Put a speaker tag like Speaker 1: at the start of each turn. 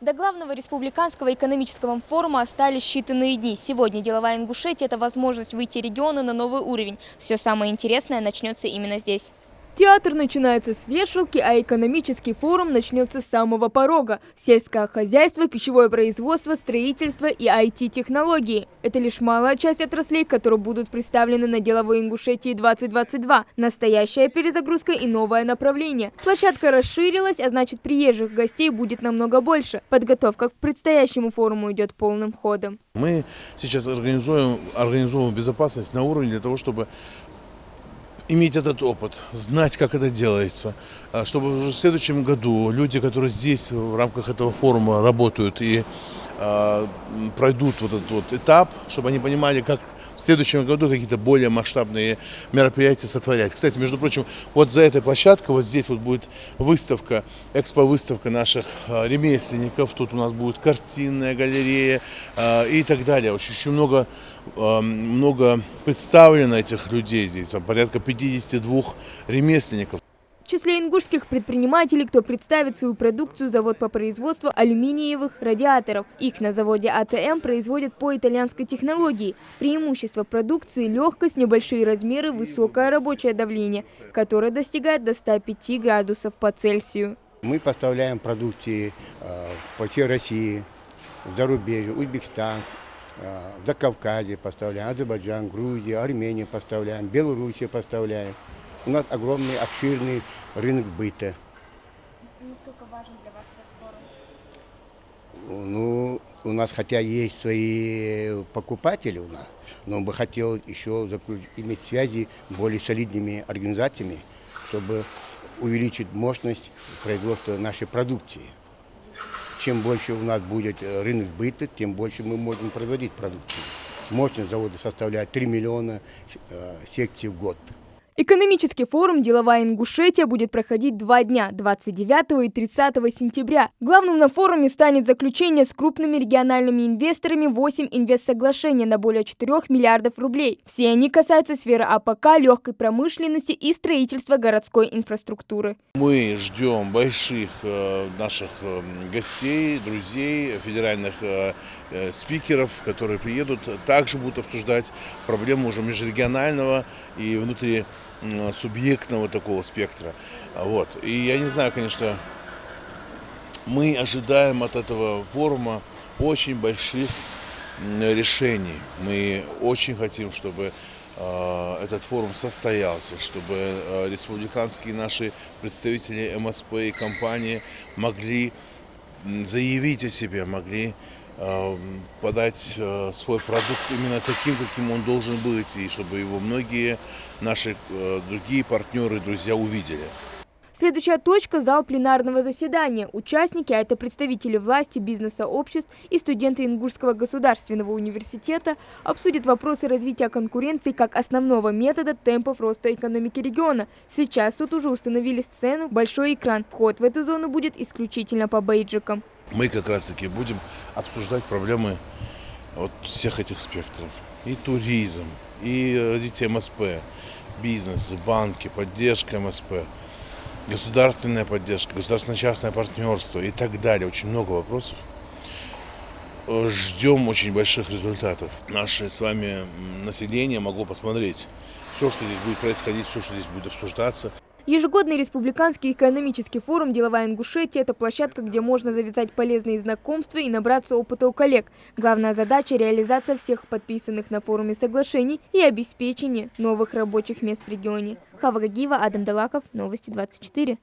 Speaker 1: До главного республиканского экономического форума остались считанные дни. Сегодня деловая Ингушетия – это возможность выйти региону на новый уровень. Все самое интересное начнется именно здесь.
Speaker 2: Театр начинается с вешалки, а экономический форум начнется с самого порога. Сельское хозяйство, пищевое производство, строительство и IT-технологии. Это лишь малая часть отраслей, которые будут представлены на деловой Ингушетии 2022. Настоящая перезагрузка и новое направление. Площадка расширилась, а значит приезжих гостей будет намного больше. Подготовка к предстоящему форуму идет полным ходом.
Speaker 3: Мы сейчас организовываем безопасность на уровне для того, чтобы иметь этот опыт, знать, как это делается, чтобы уже в следующем году люди, которые здесь в рамках этого форума работают и пройдут вот этот вот этап, чтобы они понимали, как в следующем году какие-то более масштабные мероприятия сотворять. Кстати, между прочим, вот за этой площадкой, вот здесь вот будет выставка, экспо-выставка наших ремесленников. Тут у нас будет картинная галерея и так далее. Очень много представлено этих людей здесь, там порядка 52 ремесленников.
Speaker 2: В числе ингушских предпринимателей, кто представит свою продукцию, завод по производству алюминиевых радиаторов. Их на заводе АТМ производят по итальянской технологии. Преимущество продукции – легкость, небольшие размеры, высокое рабочее давление, которое достигает до 105 градусов по Цельсию.
Speaker 4: Мы поставляем продукции по всей России, зарубежье, Узбекистан, Закавказье поставляем, Азербайджан, Грузия, Армению поставляем, Белоруссию поставляем. У нас огромный, обширный рынок быта.
Speaker 1: Насколько важен для вас этот форум?
Speaker 4: Ну, у нас хотя есть свои покупатели у нас, но бы хотел еще иметь связи с более солидными организациями, чтобы увеличить мощность производства нашей продукции. Чем больше у нас будет рынок быта, тем больше мы можем производить продукцию. Мощность завода составляет 3 миллиона секций в год.
Speaker 2: Экономический форум «Деловая Ингушетия» будет проходить 2 дня – 29 и 30 сентября. Главным на форуме станет заключение с крупными региональными инвесторами 8 инвестсоглашений на более 4 миллиардов рублей. Все они касаются сферы АПК, легкой промышленности и строительства городской инфраструктуры.
Speaker 3: Мы ждем больших наших гостей, друзей, федеральных спикеров, которые приедут, также будут обсуждать проблемы уже межрегионального и внутрисубъектного такого спектра. Вот. И я не знаю, конечно, мы ожидаем от этого форума очень больших решений. Мы очень хотим, чтобы этот форум состоялся, чтобы республиканские наши представители МСП и компании могли заявить о себе, могли подать свой продукт именно таким, каким он должен быть, и чтобы его многие наши другие партнеры, друзья увидели.
Speaker 2: Следующая точка – зал пленарного заседания. Участники, а это представители власти, бизнес-сообществ и студенты Ингушского государственного университета, обсудят вопросы развития конкуренции как основного метода темпов роста экономики региона. Сейчас тут уже установили сцену, большой экран. Вход в эту зону будет исключительно по бейджикам.
Speaker 3: Мы как раз-таки будем обсуждать проблемы вот всех этих спектров. И туризм, и развитие МСП, бизнес, банки, поддержка МСП. Государственная поддержка, государственно-частное партнерство и так далее. Очень много вопросов. Ждем очень больших результатов. Наше с вами население могло посмотреть все, что здесь будет происходить, все, что здесь будет обсуждаться.
Speaker 2: Ежегодный республиканский экономический форум «Деловая Ингушетия» – это площадка, где можно завязать полезные знакомства и набраться опыта у коллег. Главная задача – реализация всех подписанных на форуме соглашений и обеспечение новых рабочих мест в регионе. Хава Гагиева, Адам Далаков, Новости 24.